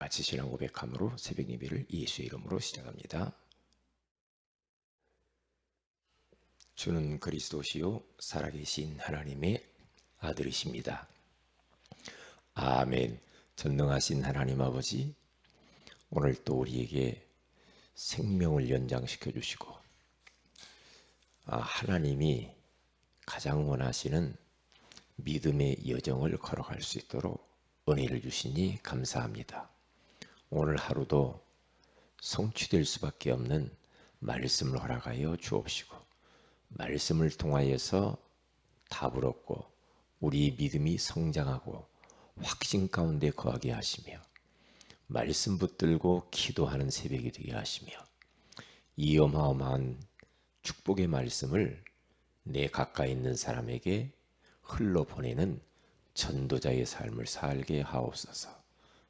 같이 신앙 고백함으로 새벽 예배를 예수의 이름으로 시작합니다. 주는 그리스도시요 살아계신 하나님의 아들이십니다. 아멘. 전능하신 하나님 아버지, 오늘 또 우리에게 생명을 연장시켜 주시고 하나님이 가장 원하시는 믿음의 여정을 걸어갈 수 있도록 은혜를 주시니 감사합니다. 오늘 하루도 성취될 수밖에 없는 말씀을 허락하여 주옵시고, 말씀을 통하여서 답을 얻고 우리 믿음이 성장하고 확신 가운데 거하게 하시며, 말씀 붙들고 기도하는 새벽이 되게 하시며, 이 어마어마한 축복의 말씀을 내 가까이 있는 사람에게 흘러보내는 전도자의 삶을 살게 하옵소서.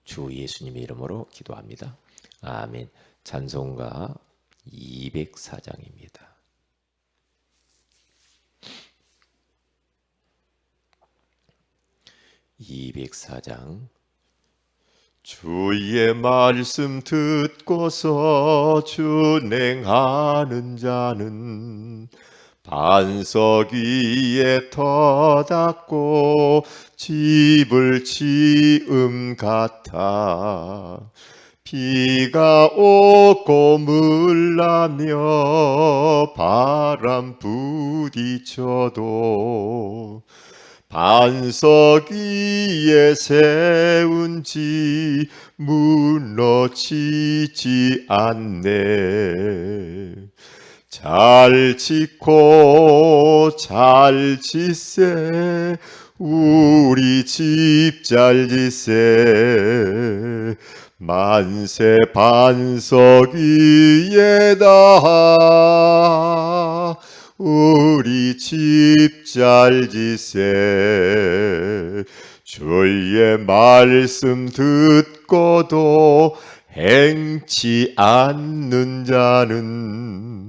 주 예수님의 이름으로 기도합니다. 아멘. 찬송가 204장입니다. 주의 말씀 듣고서 준행하는 자는 반석 위에 터닫고 집을 지음 같아. 비가 오고 물나며 바람 부딪혀도 반석 위에 세운 집 무너지지 않네. 잘 짓고 잘 짓세, 우리 집 잘 짓세. 만세 반석 위에다 우리 집 잘 짓세. 주의 말씀 듣고도 행치 않는 자는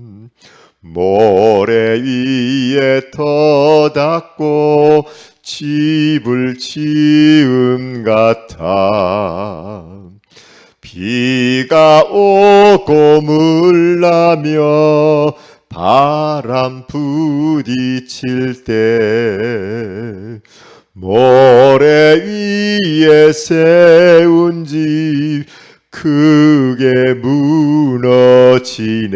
모래 위에 터닫고 집을 지음 같아. 비가 오고 물나며 바람 부딪힐 때 모래 위에 세운 집 크게 무너지네.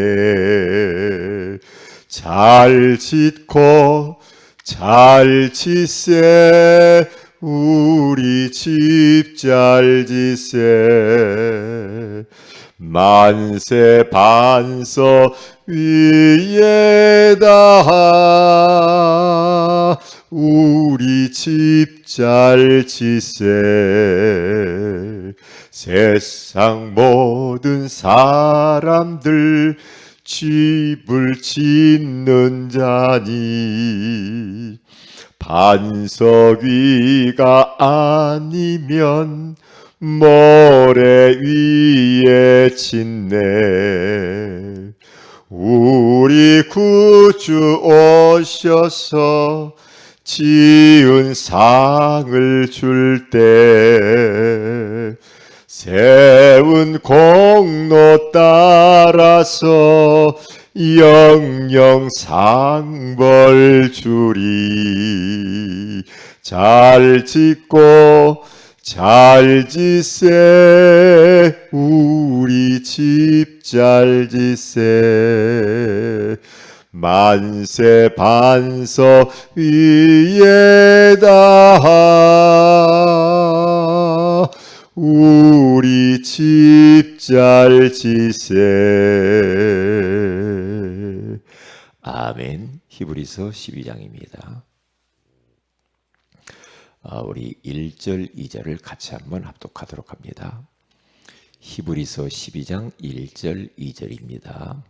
잘 짓고 잘 짓세, 우리 집 잘 짓세. 만세 반석 위에다 우리 집 잘 짓세. 세상 모든 사람들 집을 짓는 자니 반석 위가 아니면 모래 위에 짓네. 우리 구주 오셔서 지은 상을 줄 때 세운 공로 따라서 영영 상벌 주리. 잘 짓고 잘 짓세, 우리 집 잘 짓세. 만세 반석 위에다 우리 집 잘 짓세. 아멘. 히브리서 12장입니다. 우리 1절 2절을 같이 한번 합독하도록 합니다. 히브리서 12장 1절 2절입니다.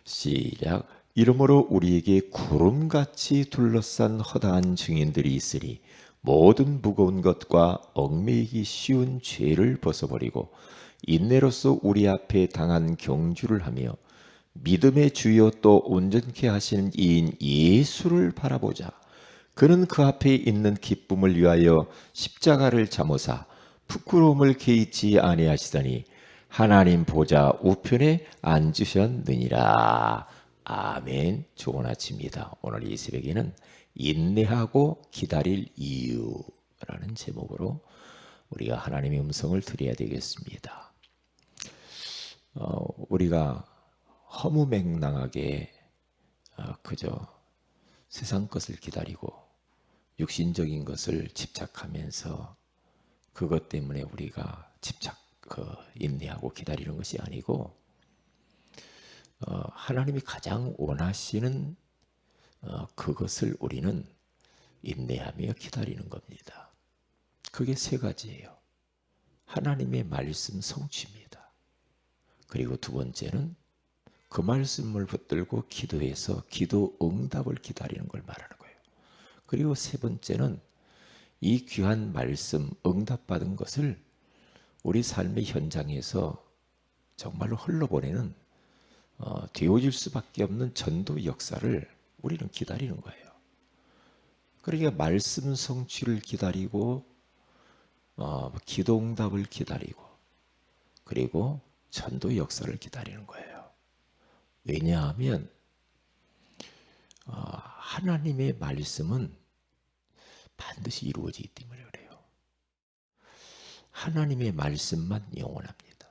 시작. 이러므로 우리에게 구름같이 둘러싼 허다한 증인들이 있으니 모든 무거운 것과 얽매이기 쉬운 죄를 벗어버리고 인내로서 우리 앞에 당한 경주를 하며 믿음의 주요 또 온전케 하시는 이인 예수를 바라보자. 그는 그 앞에 있는 기쁨을 위하여 십자가를 잠으사 부끄러움을 개의치 아니하시더니 하나님 보좌 우편에 앉으셨느니라. 아멘. 좋은 아침입니다. 오늘 이 새벽에는 인내하고 기다릴 이유라는 제목으로 우리가 하나님의 음성을 들어야 되겠습니다. 우리가 허무맹랑하게 그저 세상 것을 기다리고 육신적인 것을 집착하면서 그것 때문에 우리가 인내하고 기다리는 것이 아니고 하나님이 가장 원하시는 그것을 우리는 인내하며 기다리는 겁니다. 그게 세 가지예요. 하나님의 말씀 성취입니다. 그리고 두 번째는 그 말씀을 붙들고 기도해서 기도 응답을 기다리는 걸 말하는 거예요. 그리고 세 번째는 이 귀한 말씀 응답받은 것을 우리 삶의 현장에서 정말로 흘러보내는 되어질 수밖에 없는 전도 역사를 우리는 기다리는 거예요. 그러니까 말씀 성취를 기다리고 기도 응답을 기다리고 그리고 전도 역사를 기다리는 거예요. 왜냐하면 하나님의 말씀은 반드시 이루어지기 때문에 그래요. 하나님의 말씀만 영원합니다.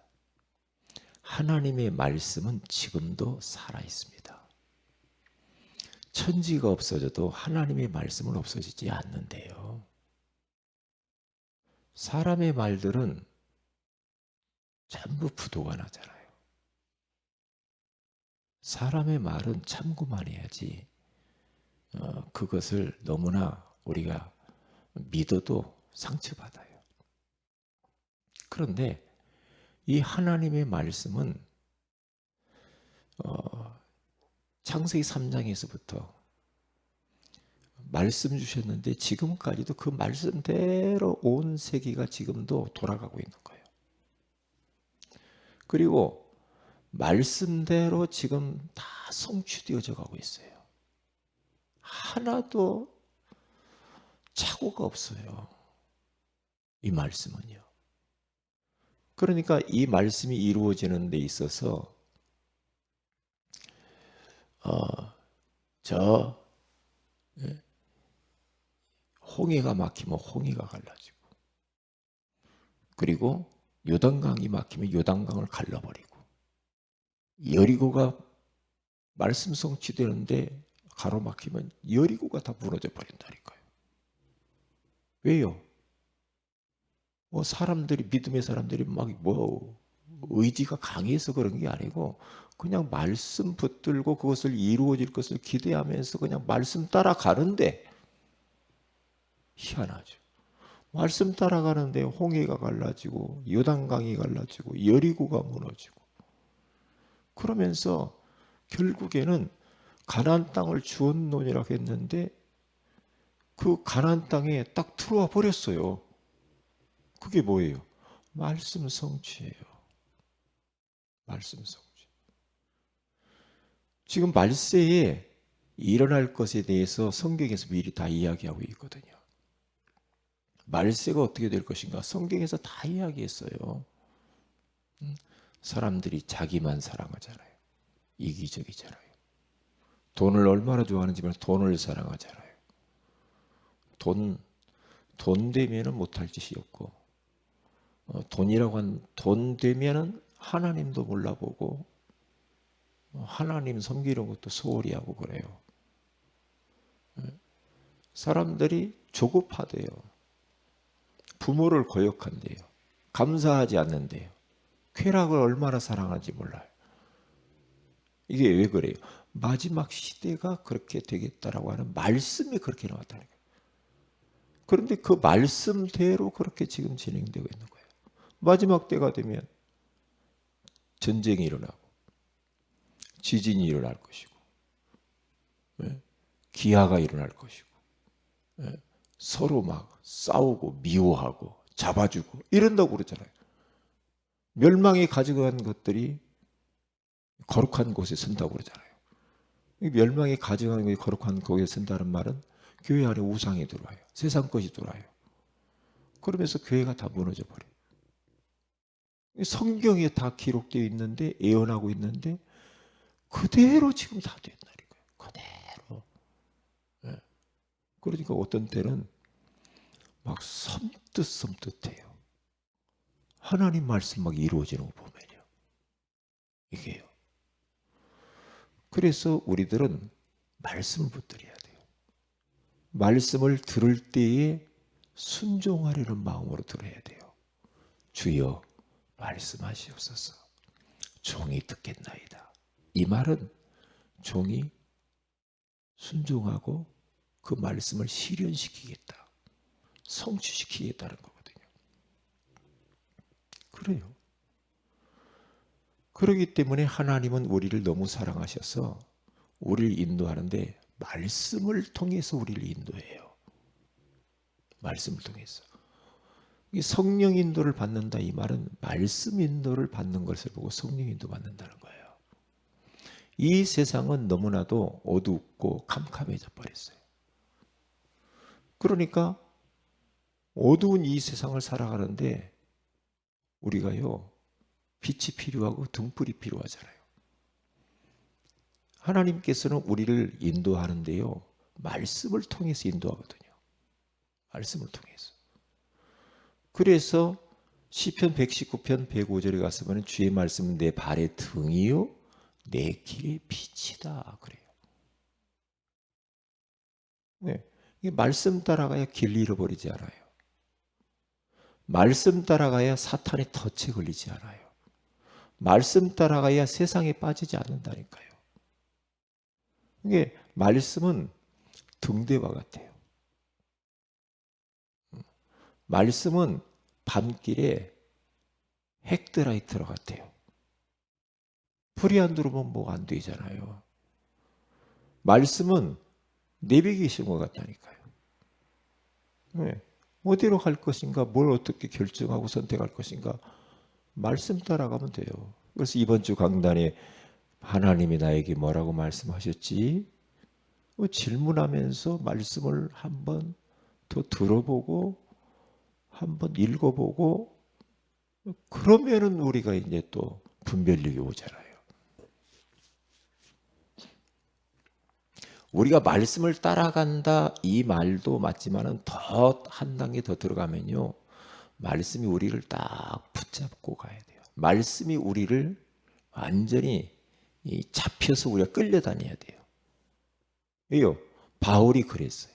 하나님의 말씀은 지금도 살아있습니다. 천지가 없어져도 하나님의 말씀은 없어지지 않는데요. 사람의 말들은 전부 부도가 나잖아요. 사람의 말은 참고만 해야지 그것을 너무나 우리가 믿어도 상처받아요. 그런데 이 하나님의 말씀은 창세기 3장에서부터 말씀 주셨는데 지금까지도 그 말씀대로 온 세계가 지금도 돌아가고 있는 거예요. 그리고 말씀대로 지금 다 성취되어져 가고 있어요. 하나도 착오가 없어요. 이 말씀은요. 그러니까 이 말씀이 이루어지는 데 있어서 홍해가 막히면 홍해가 갈라지고 그리고 요단강이 막히면 요단강을 갈라버리고 여리고가 말씀 성취되는데 가로막히면 여리고가 다 무너져 버린다니까요. 왜요? 사람들이 믿음의 사람들이 막 의지가 강해서 그런 게 아니고 그냥 말씀 붙들고 그것을 이루어질 것을 기대하면서 그냥 말씀 따라가는데 희한하죠. 말씀 따라가는데 홍해가 갈라지고 요단강이 갈라지고 여리고가 무너지고 그러면서 결국에는 가나안 땅을 주었노니라 했는데 그 가나안 땅에 딱 들어와 버렸어요. 그게 뭐예요? 말씀 성취예요. 말씀 성취. 지금 말세에 일어날 것에 대해서 성경에서 미리 다 이야기하고 있거든요. 말세가 어떻게 될 것인가 성경에서 다 이야기했어요. 사람들이 자기만 사랑하잖아요. 이기적이잖아요. 돈을 얼마나 좋아하는지 몰라도 돈을 사랑하잖아요. 돈 되면은 못할 짓이 없고 돈이라고 한 돈 되면은 하나님도 몰라보고 하나님 섬기는 것도 소홀히 하고 그래요. 사람들이 조급하대요. 부모를 거역한대요. 감사하지 않는데요. 쾌락을 얼마나 사랑하는지 몰라요. 이게 왜 그래요? 마지막 시대가 그렇게 되겠다라고 하는 말씀이 그렇게 나왔다는 거예요. 그런데 그 말씀대로 그렇게 지금 진행되고 있는 거예요. 마지막 때가 되면 전쟁이 일어나고 지진이 일어날 것이고 기아가 일어날 것이고 서로 막 싸우고 미워하고 잡아주고 이런다고 그러잖아요. 멸망이 가져간 것들이 거룩한 곳에 선다고 그러잖아요. 멸망이 가져가는 것이 거룩한 곳에 선다는 말은 교회 안에 우상이 들어와요. 세상 것이 들어와요. 그러면서 교회가 다 무너져 버려요. 성경에 다 기록되어 있는데, 예언하고 있는데 그대로 지금 다 된다는 거예요. 그대로. 예. 그러니까 어떤 때는 막 섬뜩섬뜩해요. 하나님 말씀 막 이루어지는 거 보면요. 이게요. 그래서 우리들은 말씀을 붙들어야 돼요. 말씀을 들을 때에 순종하려는 마음으로 들어야 돼요. 주여 말씀하시옵소서. 종이 듣겠나이다. 이 말은 종이 순종하고 그 말씀을 실현시키겠다. 성취시키겠다는 거거든요. 그래요. 그렇기 때문에 하나님은 우리를 너무 사랑하셔서 우리를 인도하는데 말씀을 통해서 우리를 인도해요. 말씀을 통해서. 이 성령 인도를 받는다 이 말은 말씀 인도를 받는 것을 보고 성령 인도 받는다는 거예요. 이 세상은 너무나도 어둡고 캄캄해져 버렸어요. 그러니까 어두운 이 세상을 살아가는데 우리가요 빛이 필요하고 등불이 필요하잖아요. 하나님께서는 우리를 인도하는데요 말씀을 통해서 인도하거든요. 말씀을 통해서. 그래서 시편 119편 105절에 가서 보면 주의 말씀은 내 발의 등이요 내 길의 빛이다 그래요. 네. 말씀 따라가야 길 잃어버리지 않아요. 말씀 따라가야 사탄의 덫에 걸리지 않아요. 말씀 따라가야 세상에 빠지지 않는다니까요. 이게 말씀은 등대와 같아요. 말씀은 밤길에 핵드라이터 같아요. 불이 안 들어오면 뭐 안 되잖아요. 말씀은 내비게이션 것 같다니까요. 네. 어디로 갈 것인가, 뭘 어떻게 결정하고 선택할 것인가, 말씀 따라가면 돼요. 그래서 이번 주 강단에 하나님이 나에게 뭐라고 말씀하셨지? 질문하면서 말씀을 한번 더 들어보고, 한번 읽어보고, 그러면은 우리가 이제 또 분별력이 오잖아요. 우리가 말씀을 따라간다 이 말도 맞지만은 더 한 단계 더 들어가면요. 말씀이 우리를 딱 붙잡고 가야 돼요. 말씀이 우리를 완전히 잡혀서 우리가 끌려다녀야 돼요. 왜요? 바울이 그랬어요.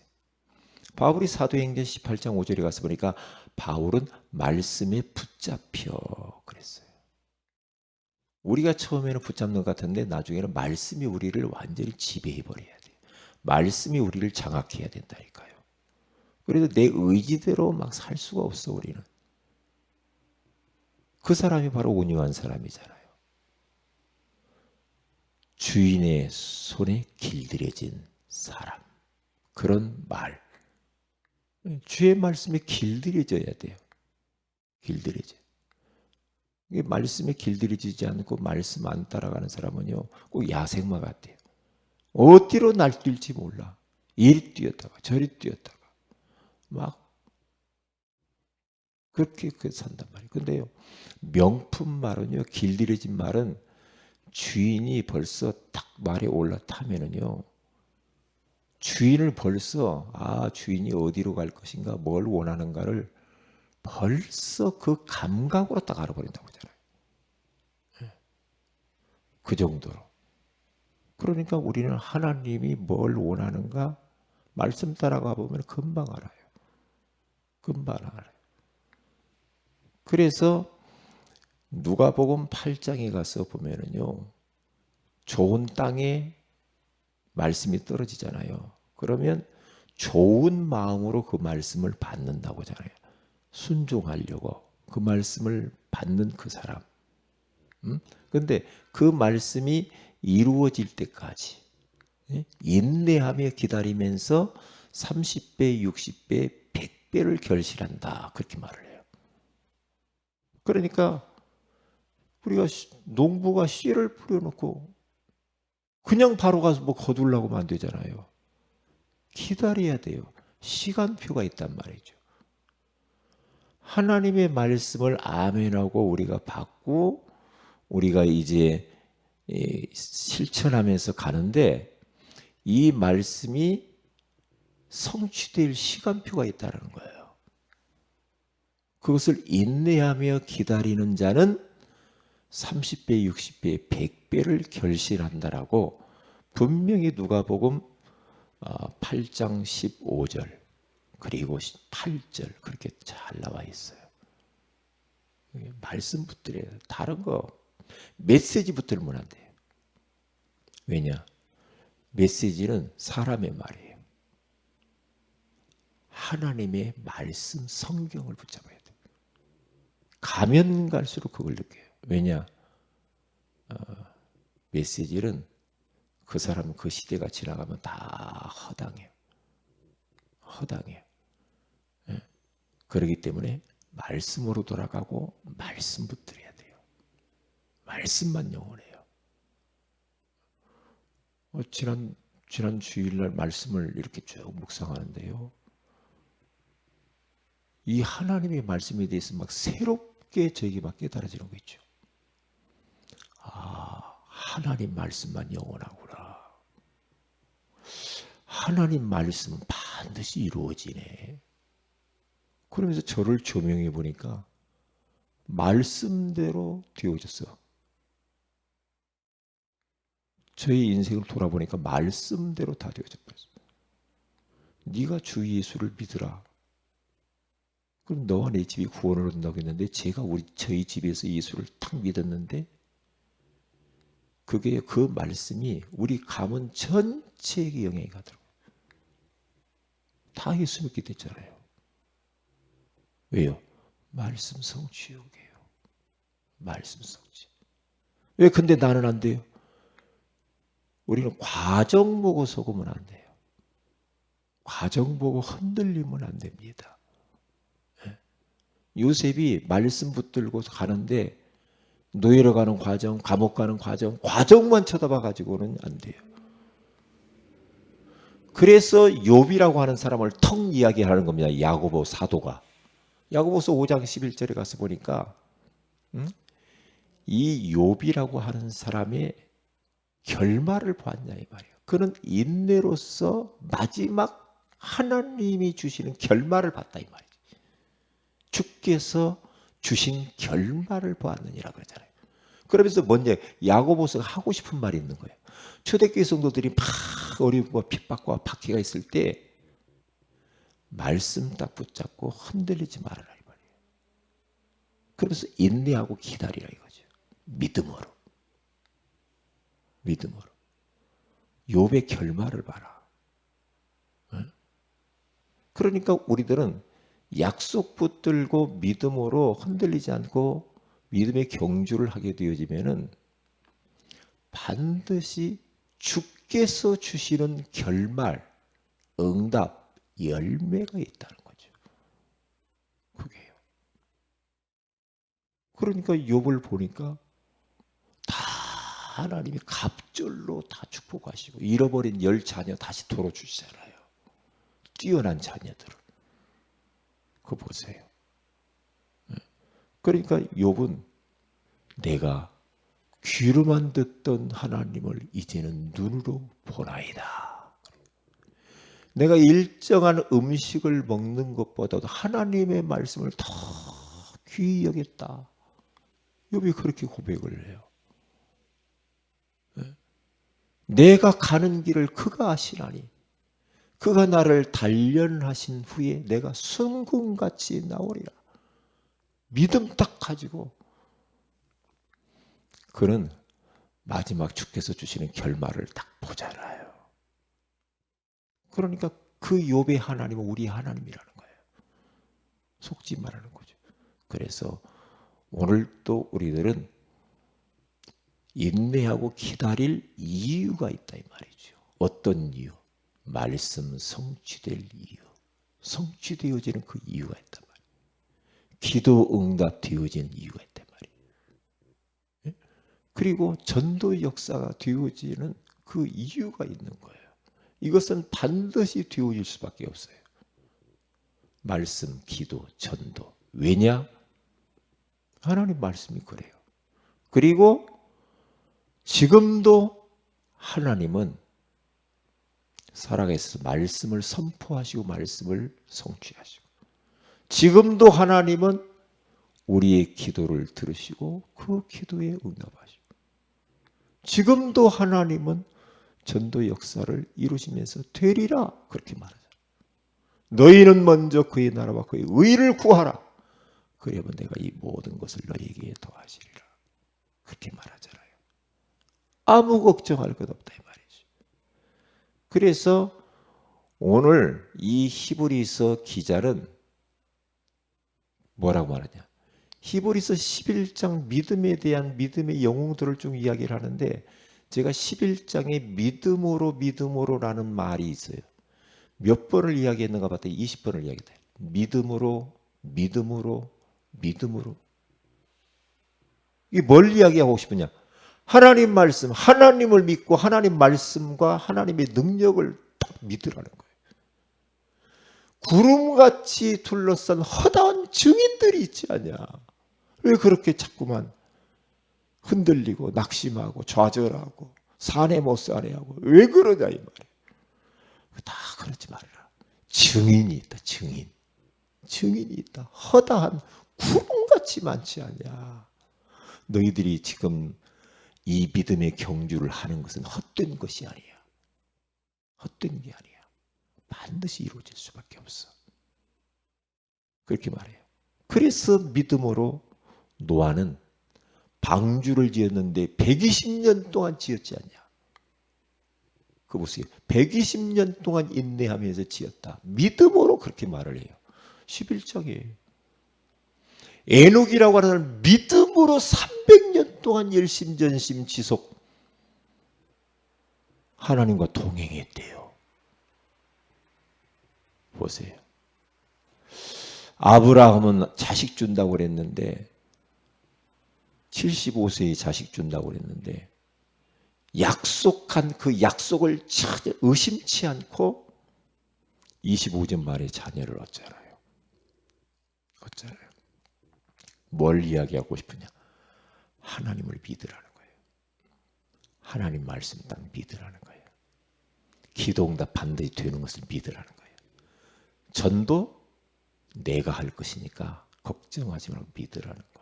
바울이 사도행전 18장 5절에 가서 보니까 바울은 말씀에 붙잡혀 그랬어요. 우리가 처음에는 붙잡는 것 같은데 나중에는 말씀이 우리를 완전히 지배해버려야 돼요. 말씀이 우리를 장악해야 된다니까요. 그래서 내 의지대로 막 살 수가 없어 우리는. 그 사람이 바로 온유한 사람이잖아요. 주인의 손에 길들여진 사람. 그런 말. 주의 말씀에 길들여져야 돼요. 길들여져. 이게 말씀에 길들여지지 않고 말씀 안 따라가는 사람은요, 꼭 야생마 같아요. 어디로 날뛸지 몰라. 이리 뛰었다가 저리 뛰었다가 막 그렇게 산단 말이에요. 근데요, 명품 말은요, 길들여진 말은 주인이 벌써 딱 말에 올라타면은요, 주인을 벌써 주인이 어디로 갈 것인가, 뭘 원하는가를 벌써 그 감각으로 딱 알아버린다고 하잖아요. 그 정도로. 그러니까 우리는 하나님이 뭘 원하는가 말씀 따라가 보면 금방 알아요. 금방 알아요. 그래서 누가복음 8장에 가서 보면은요, 좋은 땅에 말씀이 떨어지잖아요. 그러면 좋은 마음으로 그 말씀을 받는다고 하잖아요. 순종하려고 그 말씀을 받는 그 사람. 그런데 그 말씀이 이루어질 때까지 인내하며 기다리면서 30배, 60배, 100배를 결실한다. 그렇게 말을 해요. 그러니까 우리가 농부가 씨를 뿌려놓고 그냥 바로 가서 뭐 거두려고 하면 안 되잖아요. 기다려야 돼요. 시간표가 있단 말이죠. 하나님의 말씀을 아멘하고 우리가 받고 우리가 이제 실천하면서 가는데 이 말씀이 성취될 시간표가 있다는 거예요. 그것을 인내하며 기다리는 자는 30배, 60배, 100배를 결실한다라고 분명히 누가복음 8장 15절 그리고 8절 그렇게 잘 나와 있어요. 말씀 붙들어야 돼요. 다른 거 메시지 붙들면 안 돼요. 왜냐? 메시지는 사람의 말이에요. 하나님의 말씀 성경을 붙잡아야 돼요. 가면 갈수록 그걸 느껴요. 왜냐? 메시지는 그 사람 그 시대가 지나가면 다 허당해요. 허당해요. 예? 그렇기 때문에 말씀으로 돌아가고 말씀 붙들어야 돼요. 말씀만 영원해요. 지난 주일날 말씀을 이렇게 쭉 묵상하는데요. 이 하나님의 말씀에 대해서 막 새롭게 저에게 막 깨달아지는 거 있죠. 하나님 말씀만 영원하구나. 하나님 말씀은 반드시 이루어지네. 그러면서 저를 조명해 보니까 말씀대로 되어졌어. 저희 인생을 돌아보니까 말씀대로 다 되어져 버렸어. 네가 주 예수를 믿으라. 그럼 너와 내 집이 구원을 얻는다고 했는데 제가 저희 집에서 예수를 탁 믿었는데 그게 그 말씀이 우리 가문 전체에게 영향이 가더라고요. 다 예수 믿게 됐잖아요. 왜요? 말씀 성취욕이에요. 말씀 성취. 왜 근데 나는 안 돼요? 우리는 과정 보고 속으면 안 돼요. 과정 보고 흔들리면 안 됩니다. 요셉이 말씀 붙들고 가는데 노예로 가는 과정, 감옥 가는 과정, 과정만 쳐다봐 가지고는 안 돼요. 그래서 욥이라고 하는 사람을 턱 이야기하는 겁니다. 야고보 사도가. 야고보서 5장 11절에 가서 보니까 이 욥이라고 하는 사람의 결말을 보았냐 이 말이에요. 그는 인내로서 마지막 하나님이 주시는 결말을 봤다 이 말이에요. 주께서 주신 결말을 보았느니라 그러잖아요. 그러면서 먼저 야고보서가 하고 싶은 말이 있는 거예요. 초대교회 성도들이 막 어려움과 핍박과 박해가 있을 때 말씀 딱 붙잡고 흔들리지 말아라 이 말이에요. 그러면서 인내하고 기다리라 이거죠. 믿음으로. 믿음으로. 욥의 결말을 봐라. 그러니까 우리들은 약속 붙들고 믿음으로 흔들리지 않고 믿음의 경주를 하게 되어지면은 반드시 주께서 주시는 결말, 응답, 열매가 있다는 거죠. 그게요. 그러니까 욥을 보니까 다 하나님이 갑절로 다 축복하시고 잃어버린 10자녀 다시 돌아주시잖아요. 뛰어난 자녀들을. 그거 보세요. 그러니까 욥은 내가 귀로만 듣던 하나님을 이제는 눈으로 보나이다. 내가 일정한 음식을 먹는 것보다도 하나님의 말씀을 더 귀히 여겼다. 욥이 그렇게 고백을 해요. 내가 가는 길을 그가 아시나니 그가 나를 단련하신 후에 내가 순금같이 나오리라. 믿음 딱 가지고 그는 마지막 주께서 주시는 결말을 딱 보잖아요. 그러니까 그 욥의 하나님은 우리 하나님이라는 거예요. 속지 말라는 거죠. 그래서 오늘 또 우리들은 인내하고 기다릴 이유가 있다 이 말이죠. 어떤 이유? 말씀 성취될 이유. 성취되어지는 그 이유가 있단 말이에요. 기도 응답되어지는 이유가 있단 말이에요. 그리고 전도 역사가 되어지는 그 이유가 있는 거예요. 이것은 반드시 되어질 수밖에 없어요. 말씀, 기도, 전도. 왜냐? 하나님 말씀이 그래요. 그리고 지금도 하나님은 살아계셔서 말씀을 선포하시고 말씀을 성취하시고, 지금도 하나님은 우리의 기도를 들으시고 그 기도에 응답하시고, 지금도 하나님은 전도 역사를 이루시면서 되리라 그렇게 말하잖아요. 너희는 먼저 그의 나라와 그의 의를 구하라. 그러면 내가 이 모든 것을 너희에게 더하시리라. 그렇게 말하잖아요. 아무 걱정할 것 없다 이 말이죠. 그래서 오늘 이 히브리서 기자는 뭐라고 말하냐? 히브리서 11장 믿음에 대한 믿음의 영웅들을 좀 이야기를 하는데, 제가 11장에 믿음으로라는 말이 있어요. 몇 번을 이야기했는가 봤더니 20번을 이야기했다. 믿음으로. 이게 뭘 이야기하고 싶으냐? 하나님 말씀, 하나님을 믿고 하나님 말씀과 하나님의 능력을 딱 믿으라는 거예요. 구름같이 둘러싼 허다한 증인들이 있지 않냐? 왜 그렇게 자꾸만 흔들리고 낙심하고 좌절하고 사내 못 사내 하고 왜 그러냐 이 말이에요. 다 그러지 말라. 증인이 있다. 증인이 있다. 허다한 구름같이 많지 않냐? 너희들이 지금 이 믿음의 경주를 하는 것은 헛된 것이 아니야. 헛된 게 아니야. 반드시 이루어질 수밖에 없어. 그렇게 말해요. 그래서 믿음으로 노아는 방주를 지었는데 120년 동안 지었지 않냐. 그 보세요. 120년 동안 인내하면서 지었다. 믿음으로 그렇게 말을 해요. 11장이에요. 에녹이라고 하는 사람은 믿음으로 300년 동안 열심전심 지속 하나님과 동행했대요. 보세요. 아브라함은 자식 준다고 그랬는데 75세에 자식 준다고 그랬는데 약속한 그 약속을 전혀 의심치 않고 25년 만에 자녀를 얻잖아요. 뭘 이야기하고 싶으냐? 하나님을 믿으라는 거예요. 하나님 말씀 딱 믿으라는 거예요. 기도응답 반드시 되는 것을 믿으라는 거예요. 전도 내가 할 것이니까 걱정하지 말고 믿으라는 거예요.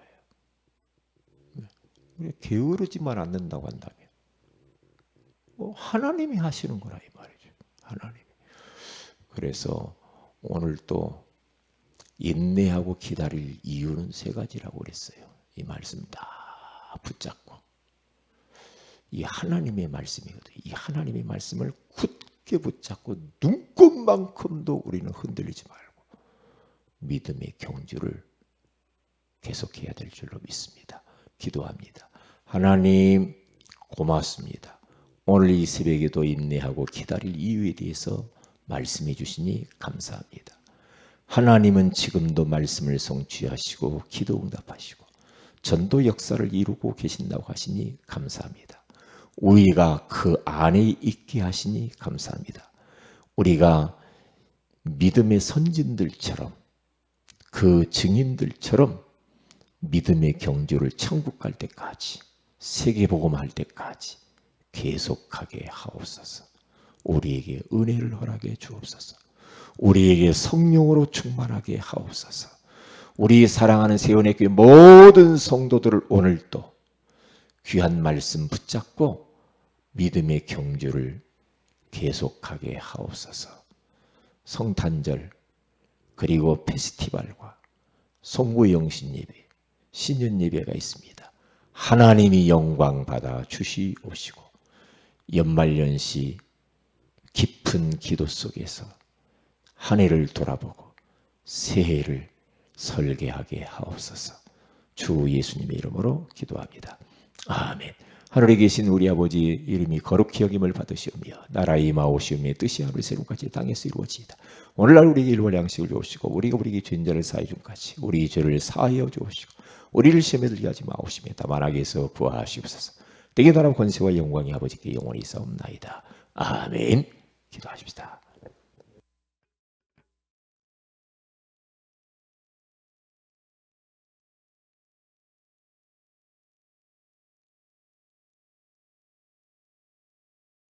우리가 게으르지만 않는다고 한다면 하나님이 하시는 거라 이 말이죠. 하나님이. 그래서 오늘 또 인내하고 기다릴 이유는 세 가지라고 그랬어요. 이 말씀 다 붙잡고 이 하나님의 말씀이거든요. 이 하나님의 말씀을 굳게 붙잡고 눈곱만큼도 우리는 흔들리지 말고 믿음의 경주를 계속해야 될 줄로 믿습니다. 기도합니다. 하나님 고맙습니다. 오늘 이 새벽에도 인내하고 기다릴 이유에 대해서 말씀해 주시니 감사합니다. 하나님은 지금도 말씀을 성취하시고 기도 응답하시고 전도 역사를 이루고 계신다고 하시니 감사합니다. 우리가 그 안에 있게 하시니 감사합니다. 우리가 믿음의 선진들처럼 그 증인들처럼 믿음의 경주를 천국 갈 때까지 세계복음할 때까지 계속하게 하옵소서. 우리에게 은혜를 허락해 주옵소서. 우리에게 성령으로 충만하게 하옵소서. 우리 사랑하는 세원의 교회 모든 성도들을 오늘도 귀한 말씀 붙잡고 믿음의 경주를 계속하게 하옵소서. 성탄절 그리고 페스티벌과 송구영신 예배, 신년 예배가 있습니다. 하나님이 영광 받아 주시옵시고 연말연시 깊은 기도 속에서 한 해를 돌아보고 새해를 설계하게 하옵소서. 주 예수님의 이름으로 기도합니다. 아멘. 하늘에 계신 우리 아버지 이름이 거룩히 여김을 받으시오며 나라의 임하오시오며 뜻이 하늘에서 이루어지듯이 땅에서 이루어지이다. 오늘날 우리에게 일월 양식을 주옵시고 우리가 우리에게 죄인자를 사하여 준 같이 우리 죄를 사하여 주옵시고 우리를 시험에 들게 하지 마옵시며 다만 악에서 구하시옵소서. 때에 나라 권세와 영광이 아버지께 영원히 있사옵나이다. 아멘. 기도하십시다.